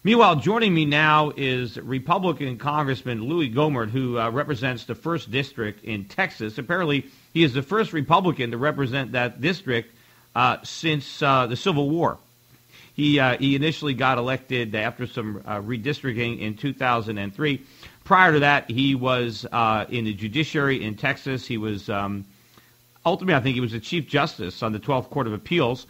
Meanwhile, joining me now is Republican Congressman Louie Gohmert, who represents the 1st District in Texas. Apparently, he is the first Republican to represent that district since the Civil War. He initially got elected after some redistricting in 2003. Prior to that, he was in the judiciary in Texas. He was ultimately, I think he was the Chief Justice on the 12th Court of Appeals.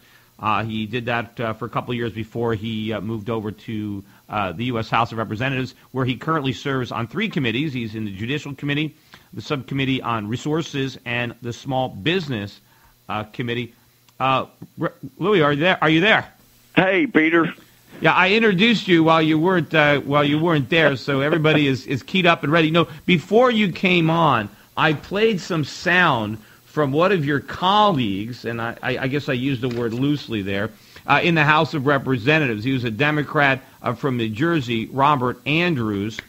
He did that for a couple of years before he moved over to the U.S. House of Representatives, where he currently serves on 3 committees. He's in the Judicial Committee, the Subcommittee on Resources, and the Small Business Committee. Louie, are you there? Hey, Peter. Yeah, I introduced you while you weren't there, so everybody is keyed up and ready. You know, before you came on, I played some sound from one of your colleagues, and I guess I used the word loosely there, in the House of Representatives. He was a Democrat from New Jersey, Robert Andrews,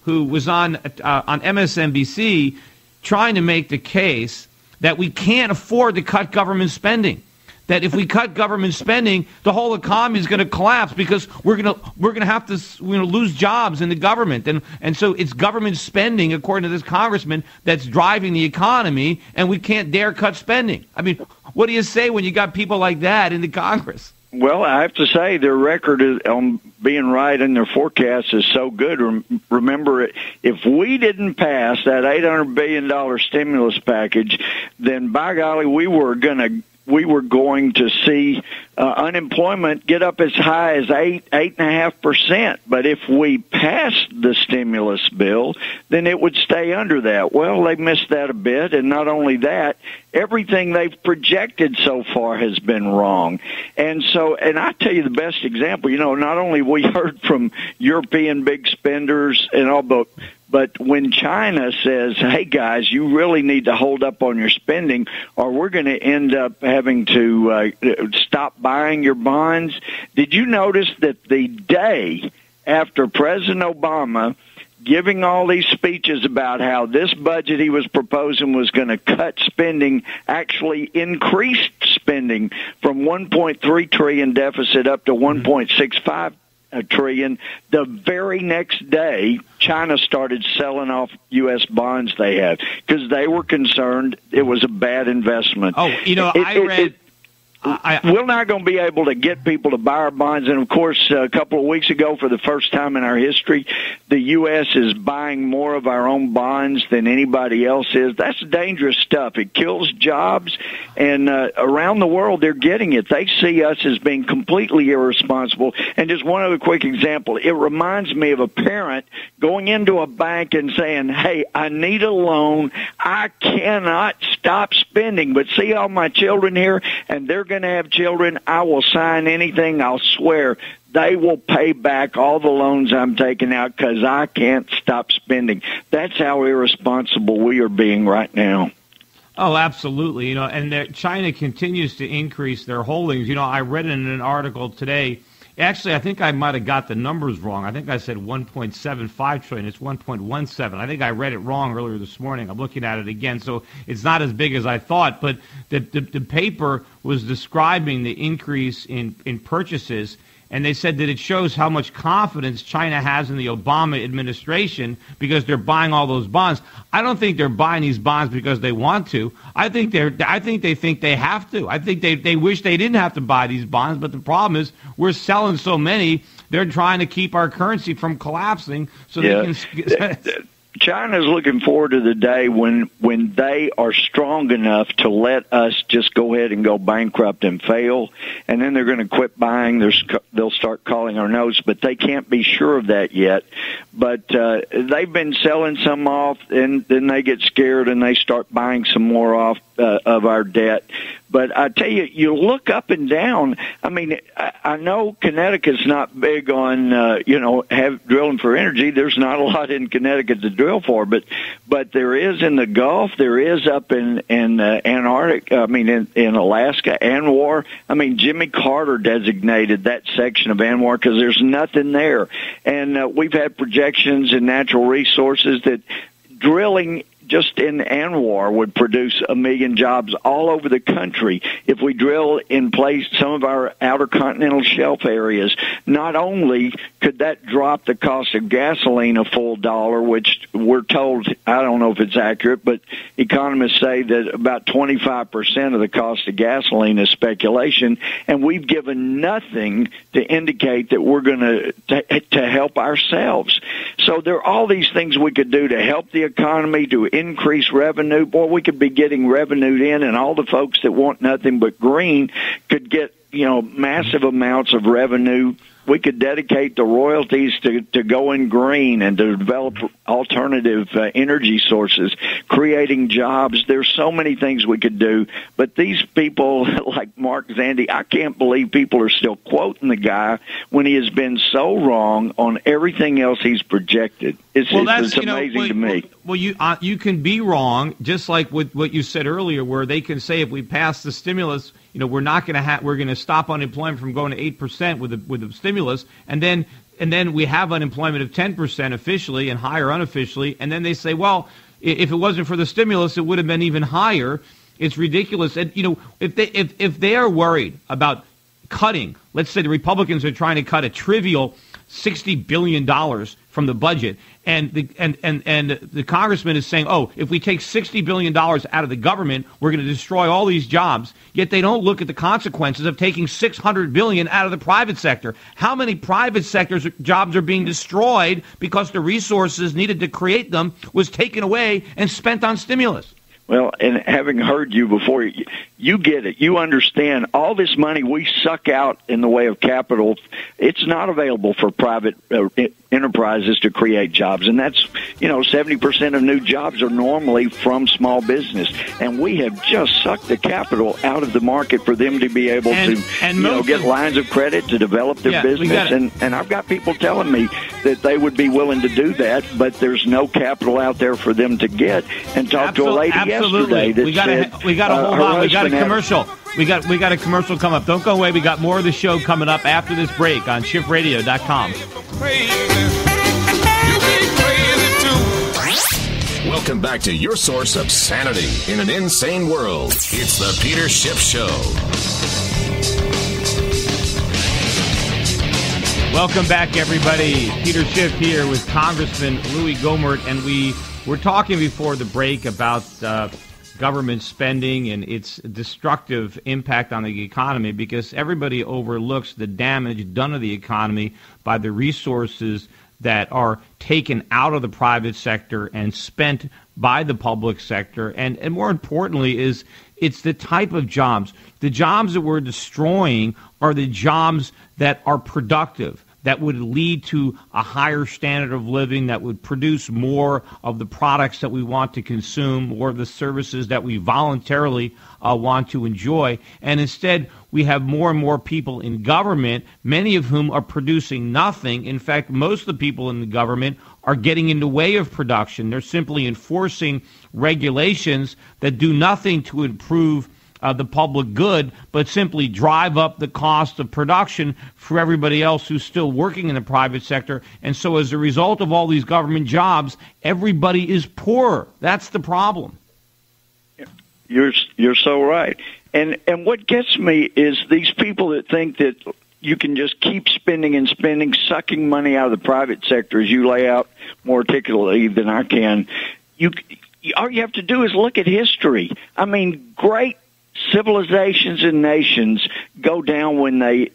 who was on MSNBC trying to make the case that we can't afford to cut government spending. That if we cut government spending, the whole economy is going to collapse because we're going to have to lose jobs in the government, and so it's government spending, according to this congressman, that's driving the economy, and we can't dare cut spending. I mean, what do you say when you got people like that in the Congress? Well, I have to say their record on being right in their forecast is so good. Remember, if we didn't pass that $800 billion stimulus package, then by golly, we were going to see unemployment get up as high as 8.5%. But if we passed the stimulus bill, then it would stay under that. Well, they missed that a bit, and not only that, everything they've projected so far has been wrong. And I tell you the best example, not only we heard from European big spenders and all, but when China says, hey, guys, you really need to hold up on your spending or we're going to end up having to stop buying your bonds. Did you notice that the day after President Obama giving all these speeches about how this budget he was proposing was going to cut spending, actually increased spending from 1.3 trillion deficit up to 1.65 trillion. The very next day, China started selling off U.S. bonds they had because they were concerned it was a bad investment. Oh, I read... We're not going to be able to get people to buy our bonds. And, of course, a couple of weeks ago, for the first time in our history, the U.S. is buying more of our own bonds than anybody else is. That's dangerous stuff. It kills jobs. And around the world, they're getting it. They see us as being completely irresponsible. And just one other quick example. It reminds me of a parent going into a bank and saying, hey, I need a loan. I cannot stop spending. But see all my children here, and they're going to have children. I will sign anything. I'll swear they will pay back all the loans I'm taking out because I can't stop spending. That's how irresponsible we are being right now. Oh, absolutely. And China continues to increase their holdings. I read in an article today. Actually, I think I might have got the numbers wrong. I think I said 1.75 trillion. It's 1.17. I think I read it wrong earlier this morning. I'm looking at it again, so it's not as big as I thought. But the paper was describing the increase in purchases, and they said that it shows how much confidence China has in the Obama administration because they're buying all those bonds. I don't think they're buying these bonds because they want to. I think they think they have to. I think they wish they didn't have to buy these bonds, but the problem is we're selling so many, they're trying to keep our currency from collapsing so they can... China's looking forward to the day when they are strong enough to let us just go ahead and go bankrupt and fail, and then they're going to quit buying. They'll start calling our nose, but they can't be sure of that yet. But they've been selling some off, and then they get scared and they start buying some more off of our debt. But I tell you, you look up and down. I mean, I know Connecticut's not big on, drilling for energy. There's not a lot in Connecticut to drill for, but there is in the Gulf. There is up in Antarctic. I mean, in Alaska, ANWR. I mean, Jimmy Carter designated that section of ANWR because there's nothing there. And we've had projections in natural resources that drilling just in Anwar would produce 1 million jobs all over the country. If we drill in place some of our outer continental shelf areas, not only could that drop the cost of gasoline a full dollar, which we're told, I don't know if it's accurate, but economists say that about 25% of the cost of gasoline is speculation, and we've given nothing to indicate that we're going to help ourselves. So there are all these things we could do to help the economy, to increase revenue. Boy, we could be getting revenue in, and all the folks that want nothing but green could get, massive amounts of revenue. We could dedicate the royalties to going green and to develop alternative energy sources, creating jobs. There's so many things we could do. But these people like Mark Zandi, I can't believe people are still quoting the guy when he has been so wrong on everything else he's projected. It's amazing to me. Well, you can be wrong, just like with what you said earlier, where they can say if we pass the stimulus, we're going to stop unemployment from going to 8% with the stimulus, and then we have unemployment of 10% officially and higher unofficially, and then they say, well, if it wasn't for the stimulus, it would have been even higher. It's ridiculous. And if they are worried about cutting, let's say the Republicans are trying to cut a trivial $60 billion from the budget, and the congressman is saying, oh, if we take $60 billion out of the government, we're going to destroy all these jobs, yet they don't look at the consequences of taking $600 billion out of the private sector. How many private sectors jobs are being destroyed because the resources needed to create them was taken away and spent on stimulus? Well, and having heard you before, you get it. You understand all this money we suck out in the way of capital, it's not available for private enterprises to create jobs. And that's, 70% of new jobs are normally from small business. And we have just sucked the capital out of the market for them to be able to get lines of credit to develop their business. And I've got people telling me that they would be willing to do that, but there's no capital out there for them to get. And talk to a lady yesterday that we got to hold on. We got a commercial. We got a commercial come up. Don't go away. We got more of the show coming up after this break on SchiffRadio.com. Welcome back to your source of sanity in an insane world. It's the Peter Schiff Show. Welcome back, everybody. Peter Schiff here with Congressman Louie Gohmert, and we were talking before the break about government spending and its destructive impact on the economy, because everybody overlooks the damage done to the economy by the resources that are taken out of the private sector and spent by the public sector. And more importantly is it's the type of jobs. The jobs that we're destroying are the jobs that are productive, that would lead to a higher standard of living, that would produce more of the products that we want to consume, more of the services that we voluntarily want to enjoy. And instead, we have more and more people in government, many of whom are producing nothing. In fact, most of the people in the government are getting in the way of production. They're simply enforcing regulations that do nothing to improve the public good, but simply drive up the cost of production for everybody else who's still working in the private sector. And so as a result of all these government jobs, everybody is poorer. That's the problem. You're so right. And what gets me is these people that think that you can just keep spending and spending, sucking money out of the private sector, as you lay out more articulately than I can. All you have to do is look at history. I mean, great civilizations and nations go down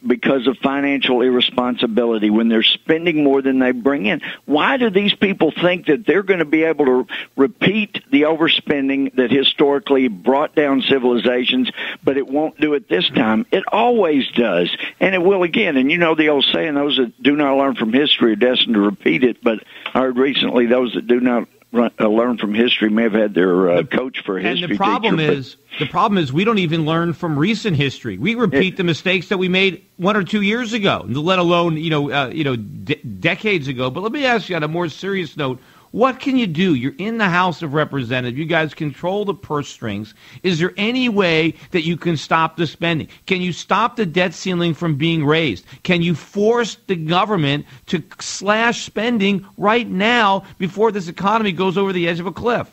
because of financial irresponsibility, when they're spending more than they bring in. Why do these people think that they're going to be able to repeat the overspending that historically brought down civilizations, but it won't do it this time? It always does, and it will again. And the old saying, those that do not learn from history are destined to repeat it. But I heard recently those that do not learn from history may have had their coach for a history teacher. The problem is we don't even learn from recent history. We repeat the mistakes that we made 1 or 2 years ago, let alone decades ago. But let me ask you on a more serious note. What can you do? You're in the House of Representatives. You guys control the purse strings. Is there any way that you can stop the spending? Can you stop the debt ceiling from being raised? Can you force the government to slash spending right now before this economy goes over the edge of a cliff?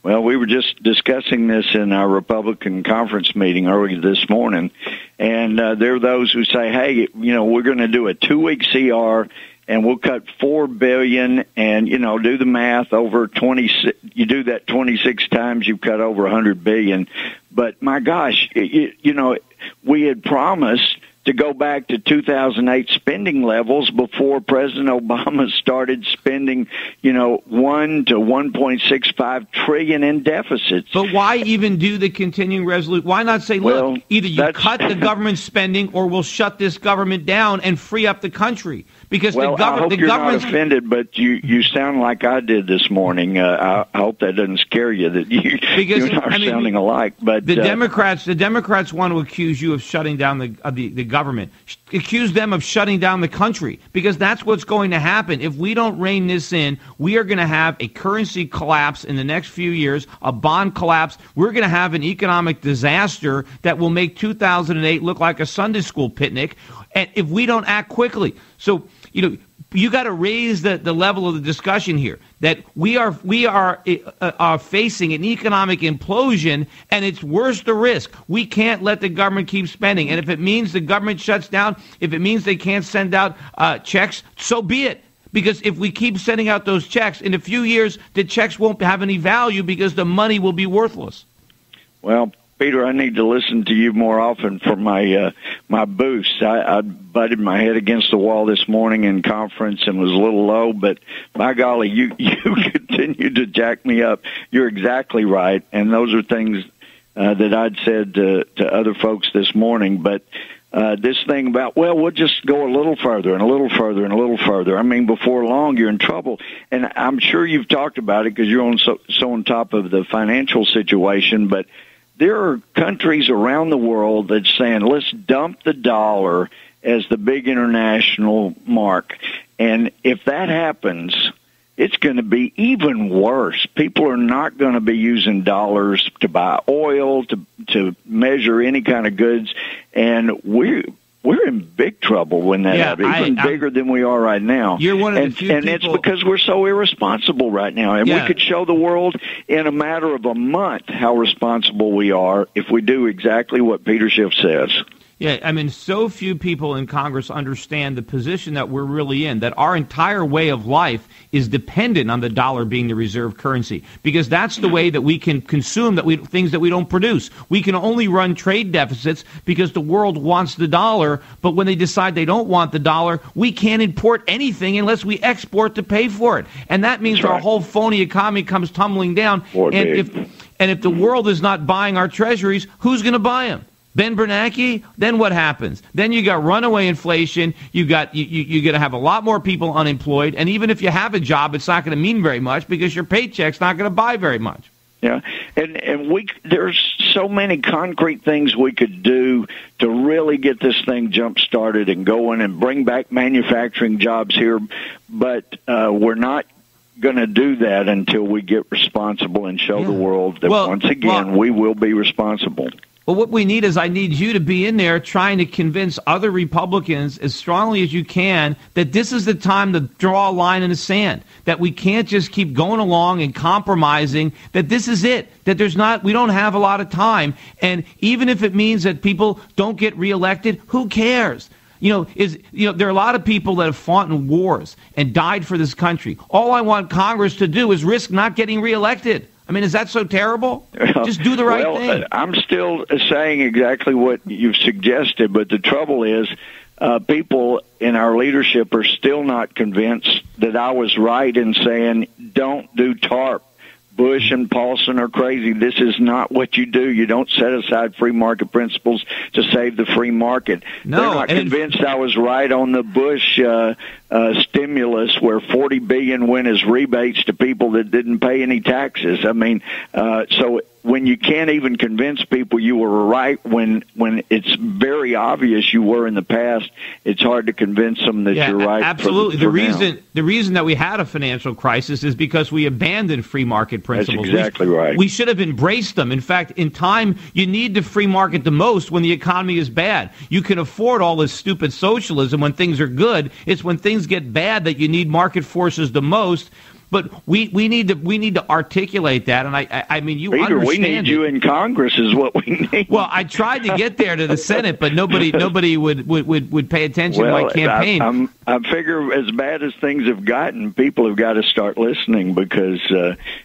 Well, we were just discussing this in our Republican conference meeting earlier this morning, and there are those who say, hey, we're going to do a 2-week CR, and we'll cut $4 billion, and, do the math over 20, you do that 26 times, you've cut over $100 billion. But, my gosh, we had promised to go back to 2008 spending levels before President Obama started spending, 1 to 1.65 trillion in deficits. But why even do the continuing resolution? Why not say, look, either you cut the government spending or we'll shut this government down and free up the country? Because I hope you're not offended, but you sound like I did this morning. I hope that doesn't scare you that you and I are sounding alike. But the Democrats want to accuse you of shutting down the government. Accuse them of shutting down the country, because that's what's going to happen if we don't rein this in. We are going to have a currency collapse in the next few years, a bond collapse. We're going to have an economic disaster that will make 2008 look like a Sunday school picnic, and if we don't act quickly. So, you got to raise the level of the discussion here, that we are facing an economic implosion, and it's worth the risk. We can't let the government keep spending. And if it means the government shuts down, if it means they can't send out checks, so be it. Because if we keep sending out those checks, in a few years, the checks won't have any value because the money will be worthless. Well, Peter, I need to listen to you more often for my boosts. I butted my head against the wall this morning in conference and was a little low, but by golly, you continue to jack me up. You're exactly right, and those are things that I'd said to other folks this morning. But this thing about, we'll just go a little further and a little further and a little further. I mean, before long, you're in trouble. And I'm sure you've talked about it because you're so on top of the financial situation, but there are countries around the world that's saying, let's dump the dollar as the big international mark. And if that happens, it's going to be even worse. People are not going to be using dollars to buy oil, to measure any kind of goods. And we're in big trouble when that happens, even bigger than we are right now. You're one of the few people, it's because we're so irresponsible right now. And we could show the world in a matter of a month how responsible we are if we do exactly what Peter Schiff says. Yeah, I mean, so few people in Congress understand the position that we're really in, that our entire way of life is dependent on the dollar being the reserve currency, because that's the way that we can consume things that we don't produce. We can only run trade deficits because the world wants the dollar, but when they decide they don't want the dollar, we can't import anything unless we export to pay for it. And that means our whole phony economy comes tumbling down. And if the world is not buying our treasuries, who's going to buy them? Ben Bernanke, then what happens? Then you got runaway inflation. You're going to have a lot more people unemployed. And even if you have a job, it's not going to mean very much because your paycheck's not going to buy very much. Yeah, and there's so many concrete things we could do to really get this thing jump-started and going and bring back manufacturing jobs here. But we're not going to do that until we get responsible and show the world that once again we will be responsible. Well, what we need is I need you to be in there trying to convince other Republicans as strongly as you can that this is the time to draw a line in the sand, that we can't just keep going along and compromising, that this is it, that we don't have a lot of time. And even if it means that people don't get reelected, who cares? There are a lot of people that have fought in wars and died for this country. All I want Congress to do is risk not getting reelected. I mean, is that so terrible? Just do the right thing. I'm still saying exactly what you've suggested, but the trouble is people in our leadership are still not convinced that I was right in saying don't do TARP. Bush and Paulson are crazy. This is not what you do. You don't set aside free market principles to save the free market. No, they're not convinced I was right on the Bush stimulus where $40 billion went as rebates to people that didn't pay any taxes. I mean, so when you can't even convince people you were right when it's very obvious you were in the past, it's hard to convince them that you're right. Absolutely. The reason that we had a financial crisis is because we abandoned free market principles. That's exactly right. We should have embraced them. In fact, in time, you need the free market the most when the economy is bad. You can afford all this stupid socialism when things are good. It's when things get bad that you need market forces the most. But we need to articulate that, and I mean you Peter, understand. We need you in Congress is what we need. Well, I tried to get there to the Senate, but nobody would pay attention to my campaign. I figure as bad as things have gotten, people have got to start listening because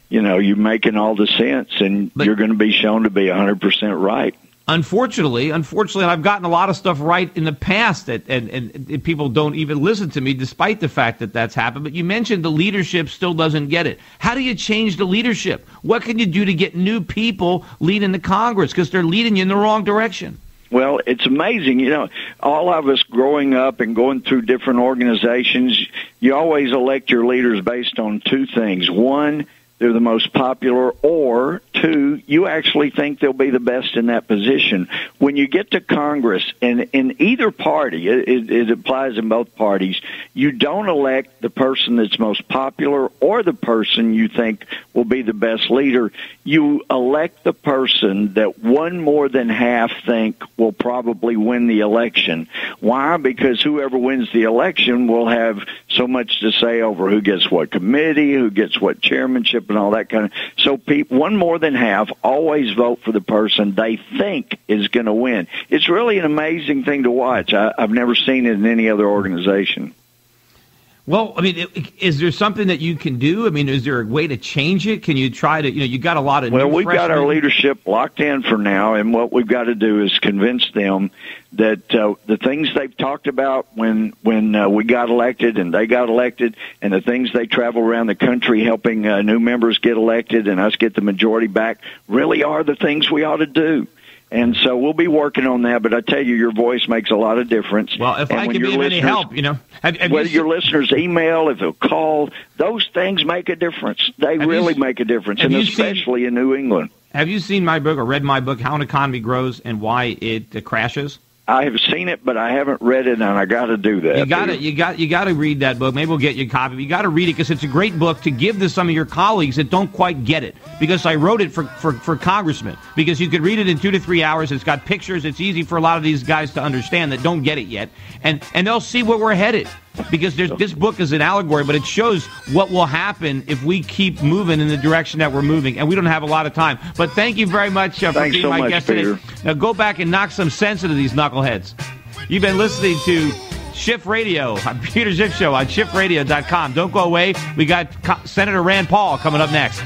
you're making all the sense, and you're going to be shown to be 100% right. Unfortunately, I've gotten a lot of stuff right in the past, and people don't even listen to me, despite the fact that that's happened. But you mentioned the leadership still doesn't get it. How do you change the leadership? What can you do to get new people leading the Congress? Because they're leading you in the wrong direction. Well, it's amazing. All of us growing up and going through different organizations, you always elect your leaders based on two things. One, they're the most popular, or two, you actually think they'll be the best in that position. When you get to Congress, and in either party, it applies in both parties, you don't elect the person that's most popular or the person you think will be the best leader. You elect the person that one more than half think will probably win the election. Why? Because whoever wins the election will have so much to say over who gets what committee, who gets what chairmanship, and all that kind of. So one more than half always vote for the person they think is going to win. It's really an amazing thing to watch. I've never seen it in any other organization. Well, I mean, is there something that you can do? I mean, is there a way to change it? Can you try to, you got a lot of Well, we've got our leadership locked in for now, and what we've got to do is convince them that the things they've talked about when we got elected and they got elected, and the things they travel around the country helping new members get elected and us get the majority back really are the things we ought to do. And so we'll be working on that, but I tell you, your voice makes a lot of difference. Well, if I can be of any help, whether your listeners email, if they'll call, those things make a difference. They really make a difference, and especially in New England. Have you seen my book or read my book, How an Economy Grows and Why It Crashes? I have seen it, but I haven't read it, and I got to do that. You got to read that book. Maybe we'll get you a copy. You got to read it because it's a great book to give to some of your colleagues that don't quite get it. Because I wrote it for congressmen. Because you could read it in 2 to 3 hours. It's got pictures. It's easy for a lot of these guys to understand that don't get it yet, and they'll see where we're headed. Because this book is an allegory, but it shows what will happen if we keep moving in the direction that we're moving, and we don't have a lot of time. But thank you very much for being my guest today. Now go back and knock some sense into these knuckleheads. You've been listening to Schiff Radio, Peter Schiff Show on SchiffRadio.com. Don't go away. We got Senator Rand Paul coming up next.